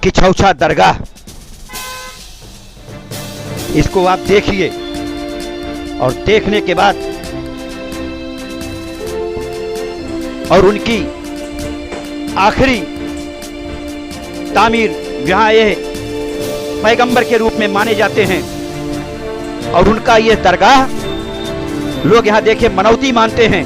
की छौछा दरगाह, इसको आप देखिए और देखने के बाद और उनकी आखिरी तामीर, जहां ये पैगंबर के रूप में माने जाते हैं, और उनका ये दरगाह लोग यहाँ देखे मनौती मानते हैं,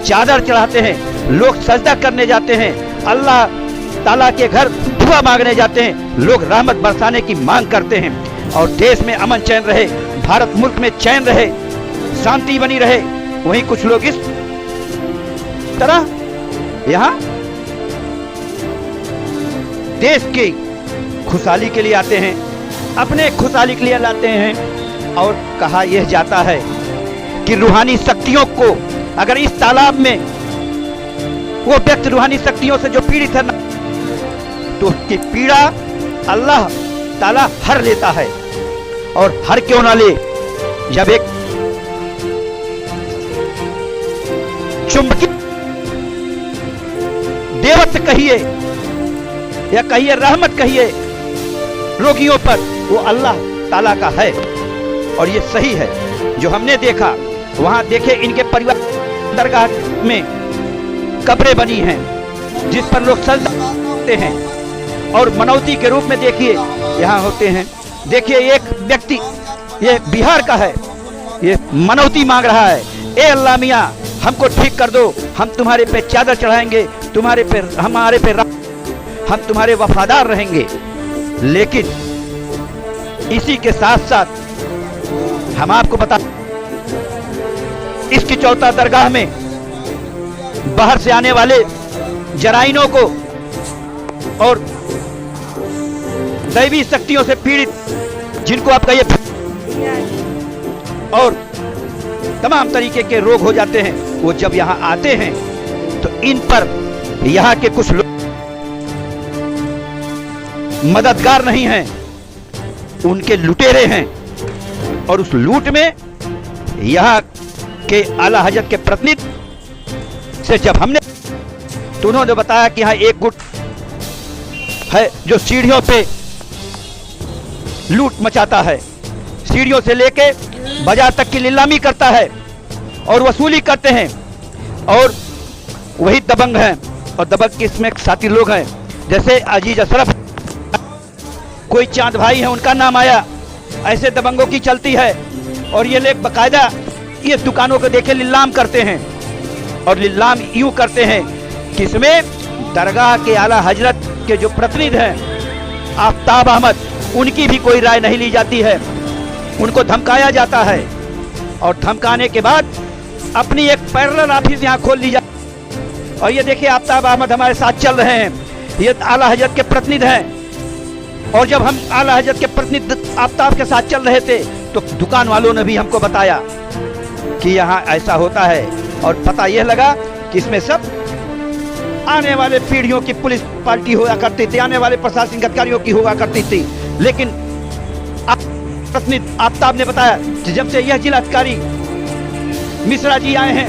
चादर चढ़ाते हैं, लोग सजदा करने जाते हैं, अल्लाह ताला के घर दुआ मांगने जाते हैं, लोग रहमत बरसाने की मांग करते हैं और देश में अमन चैन रहे, भारत मुल्क में चैन रहे, शांति बनी रहे। वहीं कुछ लोग इस तरह यहाँ देश की खुशहाली के लिए आते हैं, अपने खुशहाली के लिए लाते हैं। और कहा यह जाता है कि रूहानी शक्तियों को अगर इस तालाब में वो व्यक्ति रूहानी शक्तियों से जो पीड़ित है तो उसकी पीड़ा अल्लाह ताला हर लेता है। और हर क्यों ना ले, जब एक चुंबकीय देवत्व कहिए या कहिए रहमत कहिए रोगियों पर, वो अल्लाह ताला का है। और ये सही है जो हमने देखा। वहां देखे इनके परिवार दरगाह में कब्रें बनी हैं जिस पर लोग सजदा करते हैं और मनौती के रूप में देखिए यहाँ होते हैं। देखिए एक व्यक्ति, ये बिहार का है, ये मनौती मांग रहा है, ए अल्लाह मियाँ हमको ठीक कर दो, हम तुम्हारे पे चादर चढ़ाएंगे, तुम्हारे पे हमारे पे हम तुम्हारे वफादार रहेंगे। लेकिन इसी के साथ साथ हम आपको बता, इसकी चौथा दरगाह में बाहर से आने वाले जराइनों को और दैवी शक्तियों से पीड़ित, जिनको आप कहिए और तमाम तरीके के रोग हो जाते हैं, वो जब यहाँ आते हैं तो इन पर यहाँ के कुछ लोग मददगार नहीं हैं, उनके लुटेरे हैं। और उस लूट में यहाँ के आला हजरत के प्रतिनिधि से जब हमने, तो उन्होंने बताया कि यहाँ एक गुट है जो सीढ़ियों पे लूट मचाता है, सीढ़ियों से लेके बाजार तक की नीलामी करता है और वसूली करते हैं। और वही दबंग हैं, और दबंग के इसमें साथी लोग हैं, जैसे अजीज अशरफ, कोई चांद भाई है उनका नाम आया, ऐसे दबंगों की चलती है। और ये लोग बकायदा ये दुकानों को देखे नीलाम करते हैं, और नीलाम यूं करते हैं किसमें, दरगाह के आला हजरत के जो प्रतिनिधि हैं आफ्ताब अहमद, उनकी भी कोई राय नहीं ली जाती है, उनको धमकाया जाता है। और धमकाने के बाद अपनी एक पैरेलल ऑफिस यहाँ खोल ली जाती। और ये देखिए आफ्ताब अहमद हमारे साथ चल रहे हैं, ये आला हजरत के प्रतिनिधि हैं। और जब हम आला हजरत के प्रतिनिधि आफ्ताब के साथ चल रहे थे तो दुकान वालों ने भी हमको बताया कि यहाँ ऐसा होता है। और पता यह लगा कि इसमें सब आने वाले पीढ़ियों की पुलिस पार्टी हुआ करती थी, आने वाले प्रशासनिक अधिकारियों की हुआ करती थी। लेकिन प्रतिनिधि आफ्ताब ने बताया कि जब से यह जिलाधिकारी मिश्रा जी आए हैं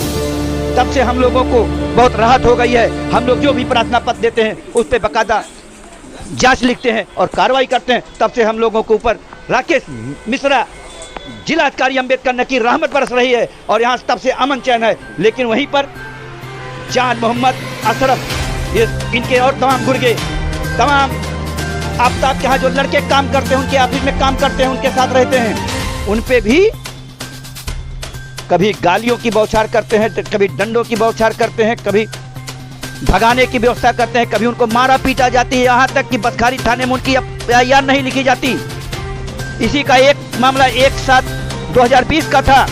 तब से हम लोगों को बहुत राहत हो गई है। हम लोग जो भी प्रार्थना पत्र देते हैं उस पर बाकायदा जांच लिखते हैं और कार्रवाई करते हैं। तब से हम लोगों के ऊपर राकेश मिश्रा जिलाधिकारी अंबेडकर नकीर रहमत बरस रही है और यहाँ तब से अमन चैन है। लेकिन वहीं पर चांद मोहम्मद अशरफ, ये इनके और तमाम गुर्गे, तमाम आफ्ताब के यहाँ जो लड़के काम करते हैं, उनके ऑफिस में काम करते हैं, उनके साथ रहते हैं, उन पे भी कभी गालियों की बौछार करते हैं, कभी डंडों की बौछार करते हैं, कभी भगाने की व्यवस्था करते हैं, कभी उनको मारा पीटा जाती है। यहाँ तक कि बसखारी थाने में उनकी एफआईआर नहीं लिखी जाती। इसी का एक मामला 1/7/2020 का था।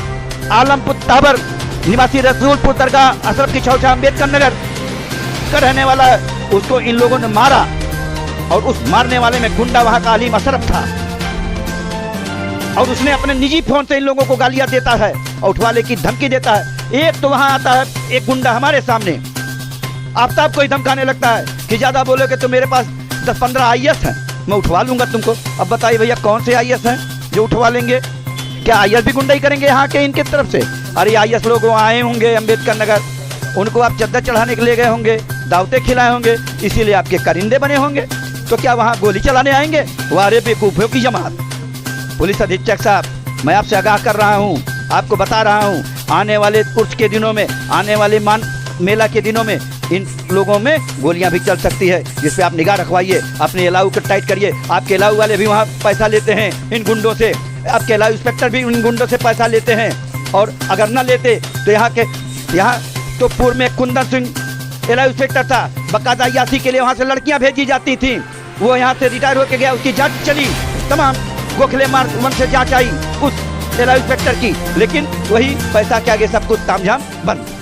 आलमपुर ताबर निवासी रसूलपुर दरगाह अशरफ की छौछा अम्बेडकर नगर का रहने वाला है, उसको इन लोगों ने मारा और उस मारने वाले में गुंडा वहां का अलीम अशरफ था। और उसने अपने निजी फोन से इन लोगों को गालियां देता है और उठवाने की धमकी देता है। एक तो वहां आता है एक गुंडा हमारे सामने आफ्ताब को ही धमकाने लगता है कि ज्यादा बोलोगे तो मेरे पास 10-15 आईएएस हैं, मैं उठवा लूंगा तुमको। अब बताइए भैया कौन से आईएएस हैं जो उठवा लेंगे? क्या आईएएस भी गुंडाई करेंगे यहाँ के इनके तरफ से? अरे आईएएस लोग आए होंगे अम्बेडकर नगर, उनको आप चद्दर चढ़ाने के लिए गए होंगे, दावतें खिलाए होंगे, इसीलिए आपके करिंदे बने होंगे। तो क्या वहाँ गोली चलाने आएंगे? वारे बेवकूफियों की जमात। पुलिस अधीक्षक साहब, मैं आपसे आगाह कर रहा हूँ, आपको बता रहा हूँ, आने वाले उर्स के दिनों में, आने वाले मेला के दिनों में इन लोगों में गोलियां भी चल सकती है, जिस पे आप निगाह रखवाइए, अपने अलाउ को टाइट करिए। आपके अलाउ वाले भी वहाँ पैसा लेते हैं इन गुंडों से, आपके अलाउ इंस्पेक्टर भी इन गुंडों से पैसा लेते हैं। और अगर न लेते तो यहाँ तो पूर्व में कुंदन सिंह अलाउ इंस्पेक्टर था, बकायदा यासी के लिए वहाँ से लड़कियाँ भेजी जाती थी। वो यहाँ से रिटायर होकर गया, उसकी जाँच चली, तमाम गोखले मार्ग से जाँच आई उस अलाउ इंस्पेक्टर की, लेकिन वही पैसा के आगे सब कुछ तामझाम बंद।